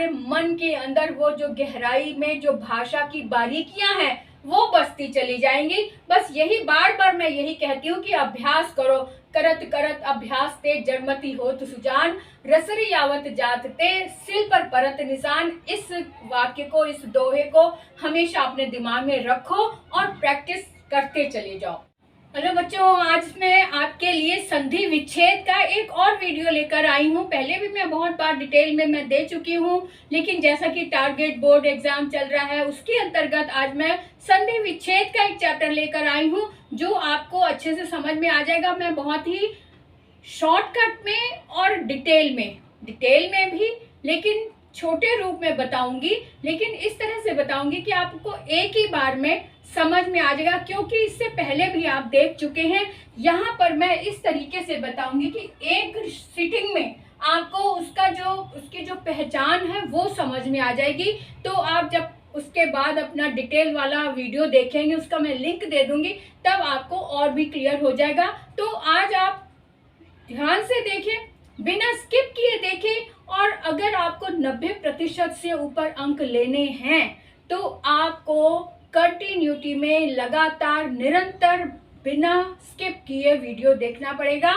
हमारे मन के अंदर वो जो गहराई में जो भाषा की बारीकियां हैं वो बसती चली जाएंगी। बस यही बार बार मैं यही कहती हूँ कि अभ्यास करो, करत करत अभ्यास ते जड़मति होत सुजान, रसरी आवत जात ते सिल पर परत निशान। इस वाक्य को, इस दोहे को हमेशा अपने दिमाग में रखो और प्रैक्टिस करते चले जाओ। हेलो बच्चों, आज मैं आपके लिए संधि विच्छेद का एक और वीडियो लेकर आई हूँ। पहले भी मैं बहुत बार डिटेल में मैं दे चुकी हूँ, लेकिन जैसा कि टारगेट बोर्ड एग्जाम चल रहा है उसके अंतर्गत आज मैं संधि विच्छेद का एक चैप्टर लेकर आई हूँ जो आपको अच्छे से समझ में आ जाएगा। मैं बहुत ही शॉर्टकट में और डिटेल में भी, लेकिन छोटे रूप में बताऊंगी, लेकिन इस तरह से बताऊंगी कि आपको एक ही बार में समझ में आ जाएगा, क्योंकि इससे पहले भी आप देख चुके हैं। यहाँ पर मैं इस तरीके से बताऊंगी कि एक सिटिंग में आपको उसकी जो पहचान है वो समझ में आ जाएगी। तो आप जब उसके बाद अपना डिटेल वाला वीडियो देखेंगे, उसका मैं लिंक दे दूंगी, तब आपको और भी क्लियर हो जाएगा। तो आज आप ध्यान से देखें, बिना स्किप किए देखें, और अगर आपको 90% से ऊपर अंक लेने हैं तो आपको कंटिन्यूटी में लगातार निरंतर बिना स्किप किए वीडियो देखना पड़ेगा।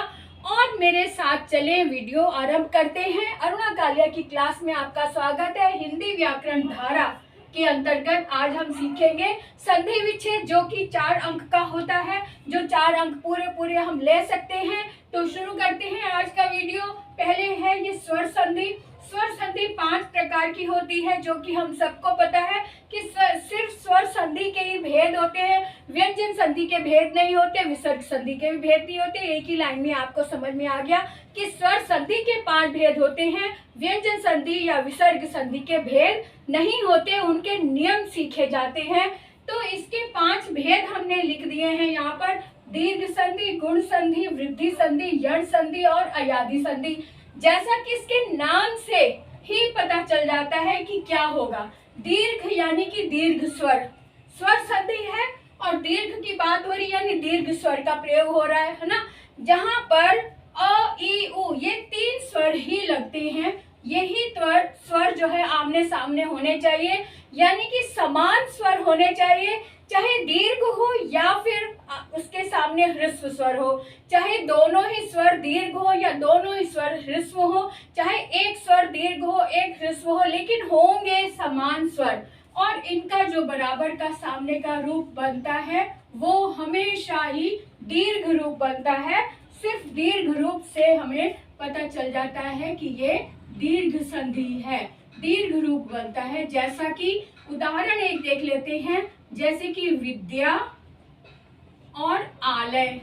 और मेरे साथ चलें, वीडियो आरंभ करते हैं। अरुणा कालिया की क्लास में आपका स्वागत है। हिंदी व्याकरण धारा के अंतर्गत आज हम सीखेंगे संधि विच्छेद, जो कि 4 अंक का होता है, जो 4 अंक पूरे हम ले सकते हैं। तो शुरू करते हैं आज का वीडियो। पहले है ये स्वर संधि। स्वर संधि 5 प्रकार की होती है, जो कि हम सबको पता है कि सिर्फ स्वर संधि के ही भेद होते हैं, व्यंजन संधि के भेद नहीं होते, विसर्ग संधि के भी भेद नहीं होते। एक ही लाइन में आपको समझ में आ गया कि स्वर संधि के 5 भेद होते हैं, व्यंजन संधि या विसर्ग संधि के भेद नहीं होते, उनके नियम सीखे जाते हैं। तो इसके 5 भेद हमने लिख दिए हैं यहाँ पर: दीर्घ संधि, गुण संधि, वृद्धि संधि, यण संधि और अयादि संधि। जैसा कि इसके नाम से ही पता चल जाता है कि क्या होगा। दीर्घ यानी कि दीर्घ स्वर संधि है, और दीर्घ की बात हो रही यानी दीर्घ स्वर का प्रयोग हो रहा है ना, जहां पर अ, ई, उ ये 3 स्वर ही लगते हैं। यही स्वर जो है आमने सामने होने चाहिए, यानी कि समान स्वर होने चाहिए, चाहे दीर्घ हो या फिर उसके सामने ह्रस्व स्वर हो, चाहे दोनों ही स्वर दीर्घ हो या दोनों ही स्वर ह्रस्व हो, चाहे एक स्वर दीर्घ हो एक ह्रस्व हो, लेकिन होंगे समान स्वर। और इनका जो बराबर का सामने का रूप बनता है वो हमेशा ही दीर्घ रूप बनता है। सिर्फ दीर्घ रूप से हमें पता चल जाता है कि ये दीर्घ संधि है, दीर्घ रूप बनता है। जैसा कि उदाहरण एक देख लेते हैं, जैसे कि विद्या और आलय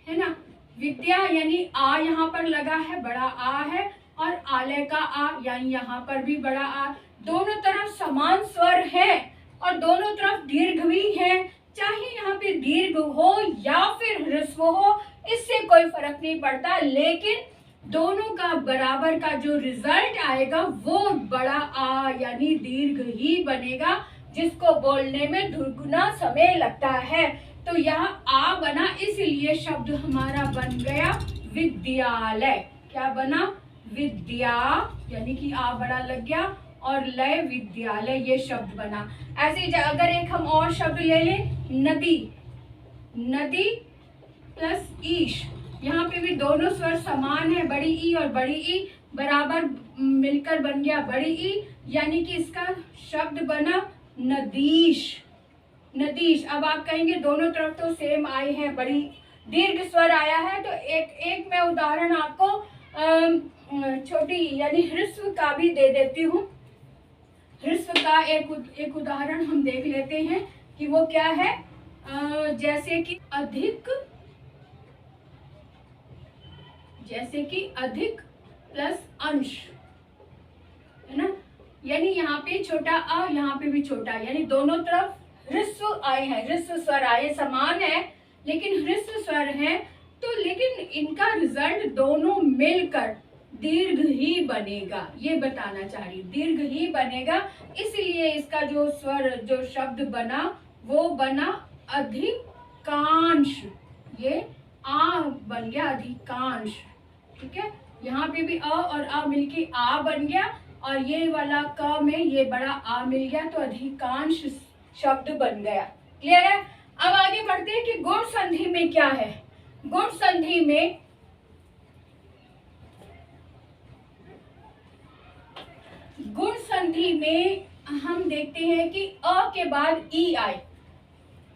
है ना। विद्या यानी आ यहाँ पर लगा है, बड़ा आ है, और आलय का आ यानी यहाँ पर भी बड़ा आ। दोनों तरफ समान स्वर है और दोनों तरफ दीर्घ भी है, चाहे यहाँ पे दीर्घ हो या फिर ह्रस्व हो, इससे कोई फर्क नहीं पड़ता, लेकिन दोनों का बराबर का जो रिजल्ट आएगा वो बड़ा आ यानी दीर्घ ही बनेगा, जिसको बोलने में दुगुना समय लगता है। तो यहाँ आ बना, इसलिए शब्द हमारा बन गया विद्यालय। क्या बना? विद्या यानी कि आ बड़ा लग गया, और लय विद्यालय ये शब्द बना। ऐसे अगर एक हम और शब्द ले लें, नदी, नदी प्लस ईश, यहाँ पे भी दोनों स्वर समान है, बड़ी ई और बड़ी ई बराबर मिलकर बन गया बड़ी ई, यानी कि इसका शब्द बना नदीश। नदीश। अब आप कहेंगे दोनों तरफ तो सेम आए हैं, बड़ी दीर्घ स्वर आया है, तो एक मैं उदाहरण आपको छोटी यानी ह्रस्व का भी दे देती हूँ। ह्रस्व का एक उदाहरण हम देख लेते हैं कि वो क्या है। जैसे कि अधिक प्लस अंश है ना, यानी यहाँ पे छोटा अ, यहाँ पे भी छोटा, यानी दोनों तरफ ह्रस्व आए हैं, ह्रस्व स्वर आए, समान है लेकिन ह्रस्व स्वर है। तो लेकिन इनका रिजल्ट दोनों मिलकर दीर्घ ही बनेगा, ये बताना चाह रही, दीर्घ ही बनेगा। इसलिए इसका जो स्वर, जो शब्द बना वो बना अधिकांश। ये आ बन गया अधिकांश, ठीक है। यहाँ पे भी अ और आ मिलके आ बन गया, और ये वाला क में ये बड़ा आ मिल गया तो अधिकांश शब्द बन गया। क्लियर है? अब आगे बढ़ते हैं कि गुण संधि में क्या है। गुण संधि में हम देखते हैं कि अ के बाद ई आए।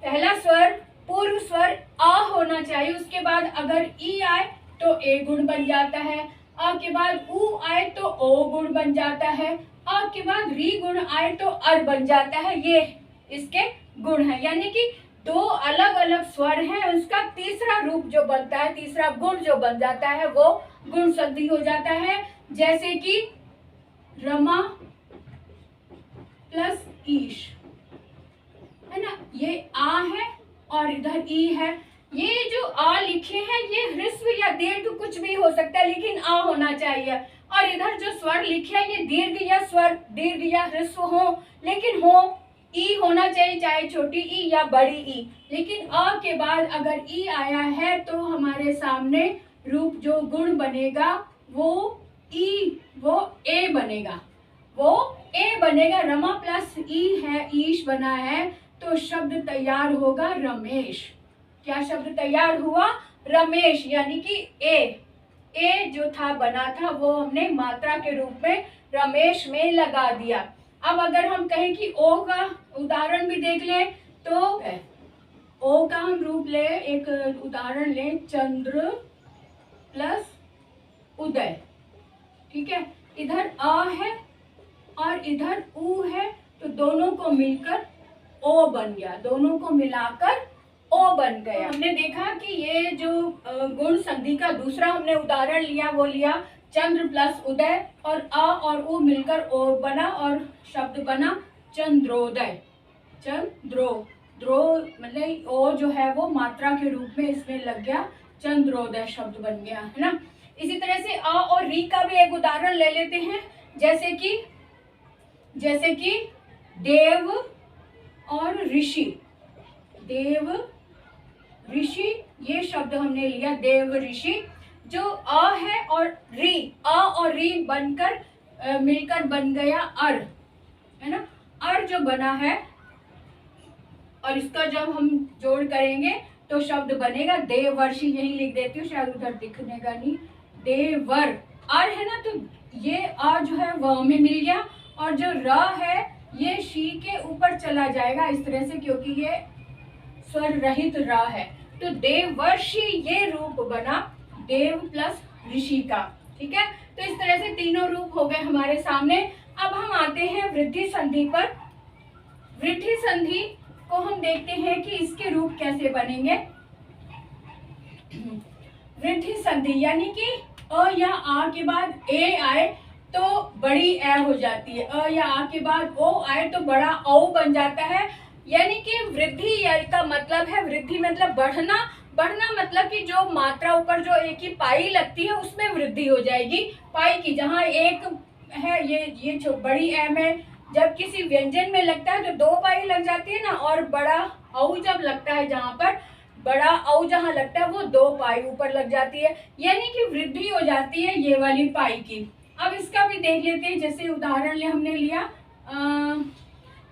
पहला स्वर पूर्व स्वर अ होना चाहिए, उसके बाद अगर ई आए तो ए गुण बन जाता है, अ के बाद उ आए तो ओ गुण बन जाता है, अ के बाद री गुण आए तो अर बन जाता है। ये इसके गुण है, यानी कि दो अलग अलग स्वर हैं, उसका तीसरा रूप जो बनता है, तीसरा गुण जो बन जाता है वो गुण संधि हो जाता है। जैसे कि रमा प्लस ईश, है ना, ये आ है और इधर ई है। ये जो आ लिखे हैं ये ह्रस्व या दीर्घ कुछ भी हो सकता है, लेकिन आ होना चाहिए। और इधर जो स्वर लिखे हैं ये दीर्घ या स्वर दीर्घ या ह्रस्व हो, लेकिन हो ई होना चाहिए, चाहे छोटी ई या बड़ी ई। लेकिन अ के बाद अगर ई आया है तो हमारे सामने रूप जो गुण बनेगा वो ए बनेगा, वो ए बनेगा। रमा प्लस ई है, ईश बना है, तो शब्द तैयार होगा रमेश। क्या शब्द तैयार हुआ? रमेश, यानी कि ए जो था बना था वो हमने मात्रा के रूप में रमेश में लगा दिया। अब अगर हम कहें कि ओ का उदाहरण भी देख लें तो ओ का हम रूप ले, एक उदाहरण लें, चंद्र प्लस उदय। ठीक है, इधर अ है और इधर उ है, तो दोनों को मिलकर ओ बन गया, दोनों को मिलाकर ओ बन गया। हमने देखा कि ये जो गुण संधि का दूसरा हमने उदाहरण लिया वो लिया चंद्र प्लस उदय, और अ और उ मिलकर ओ बना और शब्द बना चंद्रोदय। द्रो मतलब ओ जो है वो मात्रा के रूप में इसमें लग गया, चंद्रोदय शब्द बन गया, है ना। इसी तरह से अ और री का भी एक उदाहरण ले लेते हैं, जैसे कि देव और ऋषि। देव ऋषि ये शब्द हमने लिया, देव ऋषि। जो अ है और री बनकर मिलकर बन गया अर, है ना। अर जो बना है और इसका जब हम जोड़ करेंगे तो शब्द बनेगा देवर्षि। यही लिख देती हूँ, शायद उधर दिखने का नहीं, देवर। अर है ना, तो ये अ जो है व में मिल गया, और जो र है ये शी के ऊपर चला जाएगा इस तरह से, क्योंकि ये स्वर रहित र है। तो देवर्षि ये रूप बना देव प्लस ऋषि का। ठीक है, तो इस तरह से तीनों रूप हो गए हमारे सामने। अब हम आते हैं वृद्धि संधि पर। वृद्धि संधि को हम देखते हैं कि इसके रूप कैसे बनेंगे। वृद्धि संधि यानी कि अ या आ के बाद ए आए तो बड़ी ए हो जाती है, अ या आ के बाद ओ आए तो बड़ा औ बन जाता है। यानी कि वृद्धि का मतलब है, वृद्धि मतलब बढ़ना, बढ़ना मतलब कि जो मात्रा ऊपर जो एक ही पाई लगती है उसमें वृद्धि हो जाएगी। पाई की जहाँ एक है ये बड़ी ए में जब किसी व्यंजन में लगता है तो दो पाई लग जाती है ना, और बड़ा औ जब लगता है, जहाँ पर बड़ा औ जहाँ लगता है वो दो पाई ऊपर लग जाती है, यानी कि वृद्धि हो जाती है ये वाली पाई की। अब इसका भी देख लेते हैं, जैसे उदाहरण हमने लिया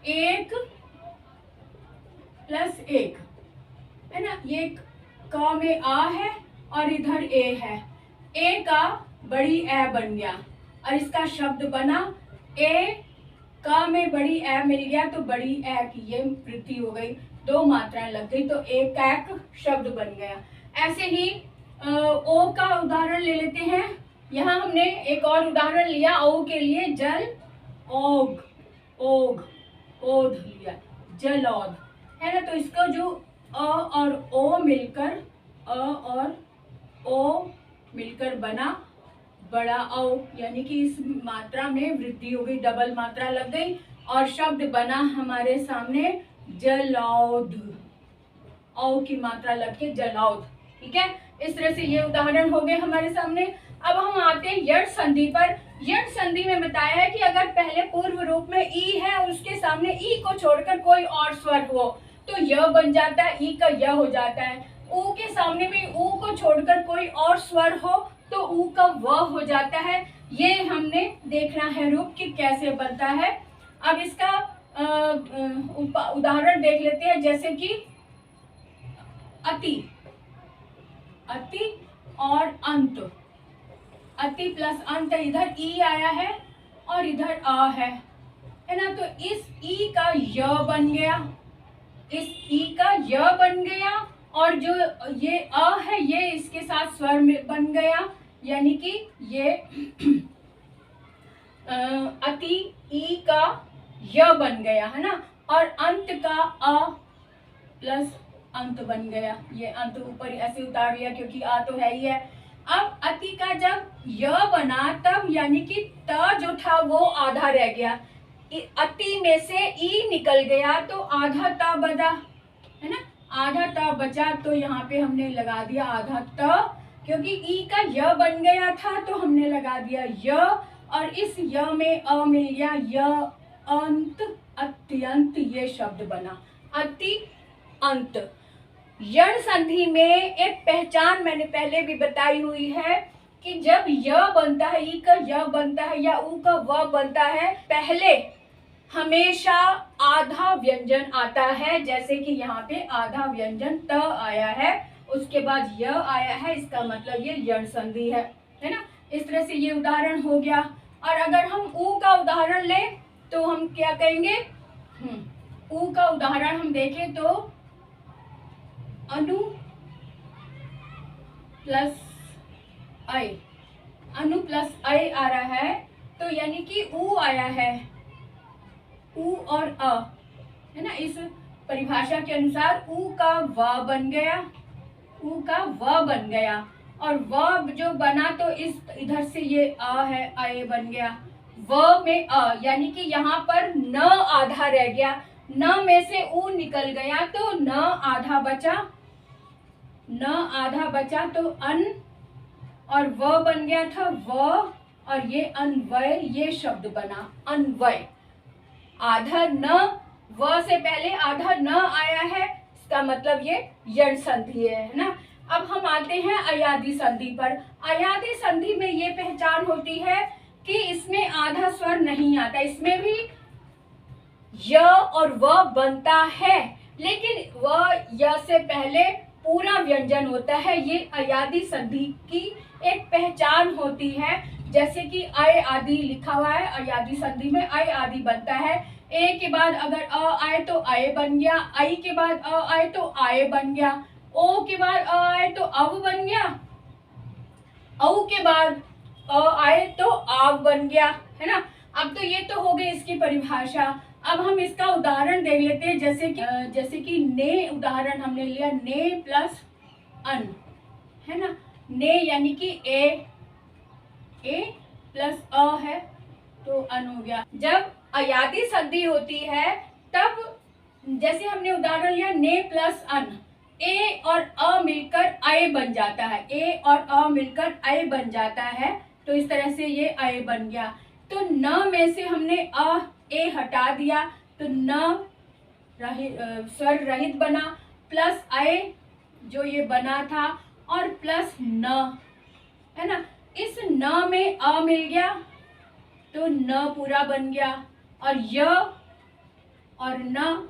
एक प्लस एक, है ना। ये क में आ है और इधर ए है, ए का बड़ी ए बन गया और इसका शब्द बना ए। क में बड़ी ए मिल गया तो बड़ी ए की ये वृद्धि हो गई, दो मात्राएं लग गई तो एक एक शब्द बन गया। ऐसे ही ओ का उदाहरण ले लेते हैं। यहाँ हमने एक और उदाहरण लिया ओ के लिए, जल ओग, ओग ओध लिया, जलौध, है ना। तो इसका जो अ और ओ मिलकर बना बड़ा औ, यानी कि इस मात्रा में वृद्धि हो गई, डबल मात्रा लग गई और शब्द बना हमारे सामने जलौध। औ की मात्रा लग के जलौध। ठीक है, इस तरह से ये उदाहरण हो गए हमारे सामने। अब हम आते हैं यट संधि पर। यट संधि में बताया है कि अगर पहले पूर्व रूप में ई है और उसके सामने ई को छोड़कर कोई और स्वर हो तो य बन जाता है, ई का य हो जाता है। ऊ के सामने भी ऊ को छोड़कर कोई और स्वर हो तो ऊ का व हो जाता है। ये हमने देखना है रूप कि कैसे बनता है। अब इसका उदाहरण देख लेते हैं, जैसे कि अति, अति और अंत। अति प्लस अंत, इधर ई आया है और इधर अ है ना, तो इस ई का य बन गया, इस ई का य बन गया, और जो ये अ है ये इसके साथ स्वर में बन गया, यानी कि ये अति ई का य बन गया है ना, और अंत का अ प्लस अंत बन गया। ये अंत ऊपर ऐसे उतार लिया क्योंकि आ तो है ही है। अब अति का जब य बना तब यानी कि त जो था वो आधा रह गया, अति में से ई निकल गया तो आधा त बचा, है ना, आधा त बचा, तो यहाँ पे हमने लगा दिया आधा त, क्योंकि ई का य बन गया था तो हमने लगा दिया य, और इस य में अ मिल गया, य अंत अत्यंत, ये शब्द बना अति अंत। यण संधि में एक पहचान मैंने पहले भी बताई हुई है कि जब य बनता है, ई का य बनता है या ऊ का व बनता है, पहले हमेशा आधा व्यंजन आता है, जैसे कि यहाँ पे आधा व्यंजन त आया है, उसके बाद य आया है, इसका मतलब ये यण संधि है ना। इस तरह से ये उदाहरण हो गया। और अगर हम ऊ का उदाहरण लें तो हम क्या कहेंगे, ऊ का उदाहरण हम देखें तो अनु प्लस आई, अनु प्लस आई आ रहा है, तो यानी कि ऊ आया है, ऊ और अ, है ना, इस परिभाषा के अनुसार ऊ का व बन गया, ऊ का व बन गया, और व जो बना तो इस इधर से ये अ है, अ बन गया, व में अ, यानी कि यहाँ पर न आधा रह गया, न में से ऊ निकल गया तो न आधा बचा, न आधा बचा तो अन, और व बन गया था व, और ये अन्वय, ये शब्द बना अन्वय। आधा न, व से पहले आधा न आया है, इसका मतलब ये यण संधि है ना। अब हम आते हैं अयादि संधि पर। अयादि संधि में ये पहचान होती है कि इसमें आधा स्वर नहीं आता, इसमें भी य और व बनता है, लेकिन व य से पहले पूरा व्यंजन होता है। ये अयादि संधि की एक पहचान होती है, जैसे कि अय आदि लिखा हुआ है, अयादि संधि में अय आदि बनता है। ए के बाद अगर अ आए तो अय बन गया, आई के बाद अ आए तो आय बन गया, ओ के बाद अ आए तो अव बन गया, औ के बाद अ आए तो आव बन गया, है ना। अब तो ये तो हो गई इसकी परिभाषा। अब हम इसका उदाहरण देख लेते हैं, जैसे कि ने उदाहरण हमने लिया, ने प्लस अन, है ना, ने यानी कि ए प्लस अ है तो अन हो गया। जब अयादि संधि होती है तब जैसे हमने उदाहरण लिया ने प्लस अन, ए और अ मिलकर अय बन जाता है, ए और अ मिलकर अय बन जाता है, तो इस तरह से ये अय बन गया। तो न में से हमने अ ए हटा दिया तो न स्वर रहित बना, प्लस अय जो ये बना था, और प्लस न, है ना। इस न में अ मिल गया तो न पूरा बन गया, और य और न,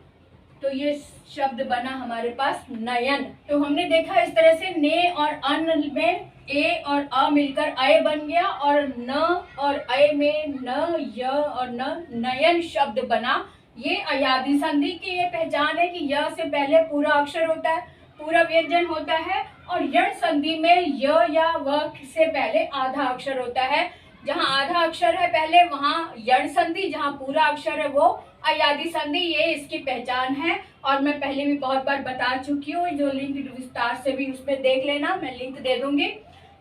तो ये शब्द बना हमारे पास नयन। तो हमने देखा इस तरह से ने और अन में ए और अ मिलकर अय बन गया, और न और अय में न, य और न, नयन शब्द बना। ये अयादि संधि की ये पहचान है कि य से पहले पूरा अक्षर होता है, पूरा व्यंजन होता है, और यण संधि में य या व से पहले आधा अक्षर होता है। जहाँ आधा अक्षर है पहले वहाँ यण संधि, जहाँ पूरा अक्षर है वो अयादि संधि। ये इसकी पहचान है, और मैं पहले भी बहुत बार बता चुकी हूँ, जो लिंक विस्तार से भी उसमें देख लेना, मैं लिंक दे दूंगी।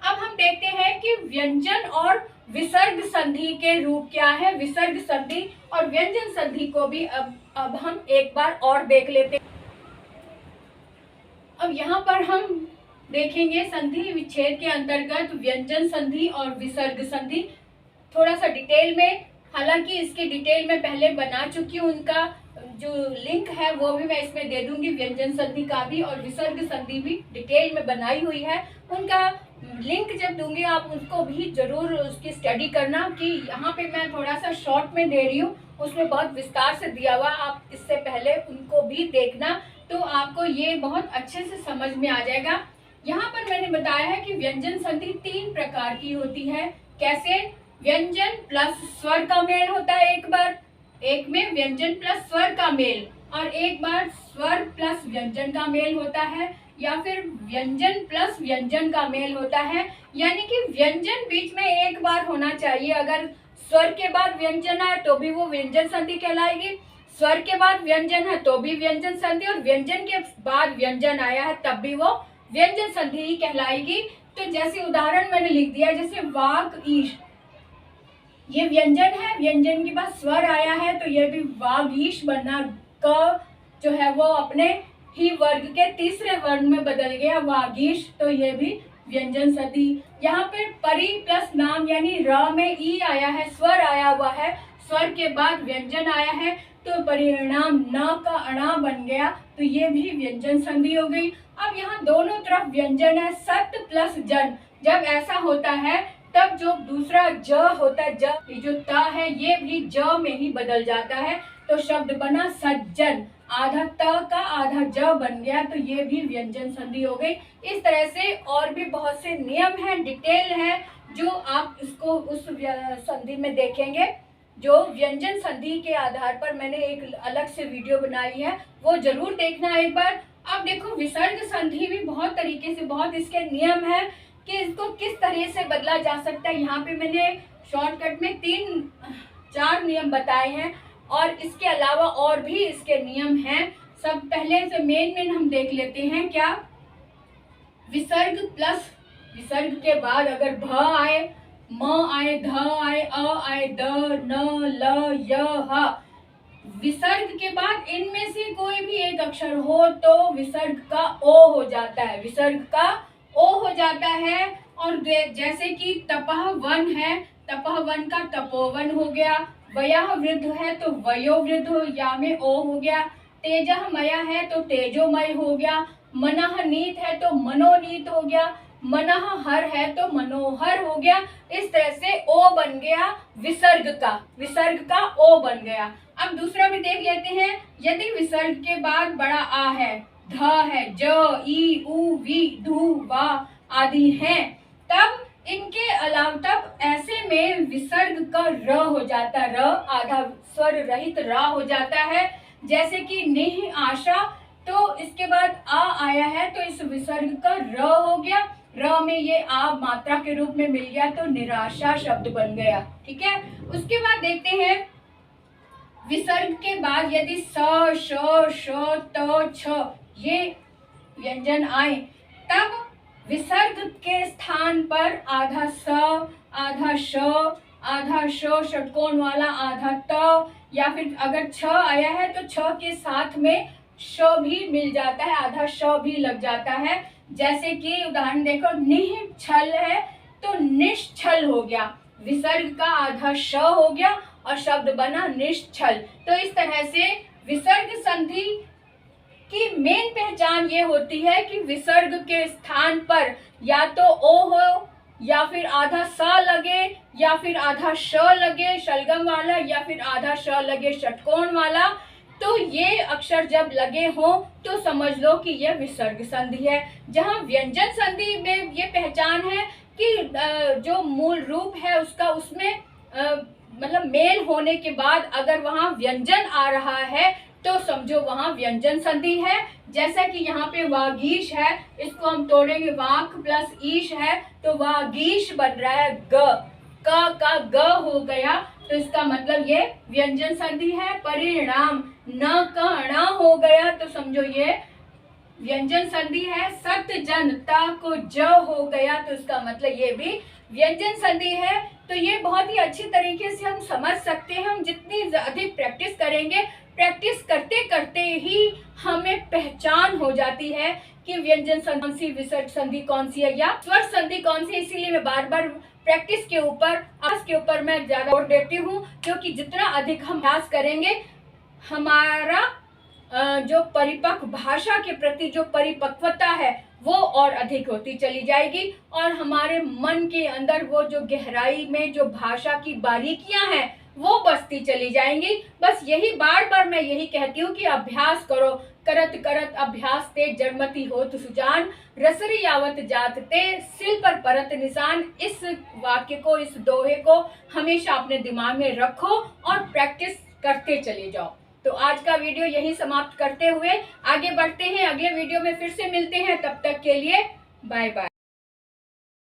अब हम देखते हैं कि व्यंजन और विसर्ग संधि के रूप क्या है। विसर्ग संधि और व्यंजन संधि को भी अब हम एक बार और देख लेते हैं। अब यहाँ पर हम देखेंगे संधि विच्छेद के अंतर्गत व्यंजन संधि और विसर्ग संधि थोड़ा सा डिटेल में। हालांकि इसके डिटेल में पहले बना चुकी हूँ, उनका जो लिंक है वो भी मैं इसमें दे दूंगी, व्यंजन संधि का भी और विसर्ग संधि भी डिटेल में बनाई हुई है। उनका लिंक जब दूंगी आप उसको भी जरूर उसकी स्टडी करना, कि यहाँ पे मैं थोड़ा सा शॉर्ट में दे रही हूँ, उसमें बहुत विस्तार से दिया हुआ, आप इससे पहले उनको भी देखना, तो आपको ये बहुत अच्छे से समझ में आ जाएगा। यहाँ पर मैंने बताया है कि व्यंजन संधि 3 प्रकार की होती है। कैसे? व्यंजन प्लस स्वर का मेल होता है एक में व्यंजन प्लस स्वर का मेल, और एक बार स्वर प्लस व्यंजन का मेल होता है, या फिर व्यंजन प्लस व्यंजन का मेल होता है। यानी कि व्यंजन बीच में एक बार होना चाहिए। अगर स्वर के बाद व्यंजन आए तो भी वो व्यंजन संधि कहलाएगी, स्वर के बाद व्यंजन है तो भी व्यंजन संधि, और व्यंजन के बाद व्यंजन आया है तब भी वो व्यंजन संधि ही कहलाएगी। तो जैसे उदाहरण मैंने लिख दिया, जैसे वाक ईश, ये व्यंजन है, व्यंजन के बाद स्वर आया है तो ये भी वागीश बनना, क जो है वो अपने ही वर्ग के तीसरे वर्ग में बदल गया वागीश, तो ये भी व्यंजन संधि। यहाँ पे परि प्लस नाम, यानी र में ई आया है, स्वर आया हुआ है, स्वर के बाद व्यंजन आया है तो परिणाम न का अणा बन गया, तो ये भी व्यंजन संधि हो गई। अब यहाँ दोनों तरफ व्यंजन है, सत प्लस जन, जब ऐसा होता है तब जो दूसरा ज होता है, ज जो त है ये भी ज में ही बदल जाता है, तो शब्द बना सज्जन, आधा त का आधा ज बन गया, तो ये भी व्यंजन संधि हो गई। इस तरह से और भी बहुत से नियम हैं, डिटेल है, जो आप इसको उस संधि में देखेंगे। जो व्यंजन संधि के आधार पर मैंने एक अलग से वीडियो बनाई है, वो जरूर देखना एक बार। अब देखो विसर्ग संधि भी बहुत तरीके से, बहुत इसके नियम है कि इसको किस तरह से बदला जा सकता है। यहाँ पे मैंने शॉर्टकट में 3-4 नियम बताए हैं, और इसके अलावा और भी इसके नियम हैं। सब पहले से मेन हम देख लेते हैं। क्या? विसर्ग प्लस विसर्ग के बाद अगर भ आए, म आए, ध आए, अ आए, द, न, ल, य, ह, विसर्ग के बाद इनमें से कोई भी एक अक्षर हो तो विसर्ग का ओ हो जाता है, विसर्ग का ओ हो जाता है। और जैसे कि तपह वन है, तपह वन का तपोवन हो गया, वयः वृद्ध है तो वयो वृद्ध हो, या में ओ हो गया, तेजः मया है तो तेजोमय हो गया, मनः नीत है तो मनोनीत हो गया, मनः हर है तो मनोहर हो गया। इस तरह से ओ बन गया विसर्ग का ओ बन गया। अब दूसरा भी देख लेते हैं। यदि विसर्ग के बाद बड़ा आ है, ध है, ज, ई, उ, वी, धू, वा आदि हैं, तब इनके अलावा तब ऐसे में विसर्ग का र हो जाता है, र आधा स्वर रहित रा हो जाता है। जैसे कि निह आशा, तो इसके बाद आ आया है तो इस विसर्ग का र हो गया, र में ये आ मात्रा के रूप में मिल गया तो निराशा शब्द बन गया। ठीक है। उसके बाद देखते हैं विसर्ग के बाद यदि स, श, श, त, छ ये व्यंजन आए, तब विसर्ग के स्थान पर आधा स, आधा श, आधा श षटकोण वाला, आधा त, या फिर अगर छ आया है तो छ के साथ में श भी मिल जाता है, आधा श भी लग जाता है। जैसे कि उदाहरण देखो, निश्छल है तो निश्छल हो गया, विसर्ग का आधा श हो गया और शब्द बना निश्छल। तो इस तरह से विसर्ग संधि की मेन पहचान ये होती है कि विसर्ग के स्थान पर या तो ओ हो, या फिर आधा सा लगे, या फिर आधा श लगे शलगम वाला, या फिर आधा श लगे षटकोण वाला। तो ये अक्षर जब लगे हों तो समझ लो कि यह विसर्ग संधि है। जहाँ व्यंजन संधि में ये पहचान है कि जो मूल रूप है उसका, उसमें मतलब मेल होने के बाद अगर वहाँ व्यंजन आ रहा है तो समझो वहाँ व्यंजन संधि है। जैसा कि यहाँ पे वागीश है, इसको हम तोड़ेंगे, वाक प्लस ईश है तो वागीश बन रहा है, ग का ग हो गया, तो इसका मतलब ये व्यंजन संधि है। परिणाम न का ण हो गया तो समझो ये व्यंजन संधि है। सत जन ता को ज हो गया तो इसका मतलब ये भी व्यंजन संधि है। तो ये बहुत ही अच्छी तरीके से हम समझ सकते हैं। हम जितनी अधिक प्रैक्टिस करेंगे, प्रैक्टिस करते करते ही हमें पहचान हो जाती है कि व्यंजन संधि कौन सी, विसर्ग संधि कौन सी है, या स्वर संधि कौन सी। इसीलिए मैं बार बार प्रैक्टिस के ऊपर मैं ज्यादा जोर देती हूँ, क्योंकि जितना अधिक हम अभ्यास करेंगे, हमारा जो परिपक्व भाषा के प्रति जो परिपक्वता है वो और अधिक होती चली जाएगी और हमारे मन के अंदर वो जो गहराई में जो भाषा की बारीकियां हैं वो बसती चली जाएंगी। बस यही बार बार मैं यही कहती हूँ कि अभ्यास करो, करत करत अभ्यास ते जड़मति होत सुजान, रसरी आवत जात ते सिल पर परत निशान। इस वाक्य को, इस दोहे को हमेशा अपने दिमाग में रखो और प्रैक्टिस करते चले जाओ। तो आज का वीडियो यही समाप्त करते हुए आगे बढ़ते हैं, अगले वीडियो में फिर से मिलते हैं। तब तक के लिए बाय बाय।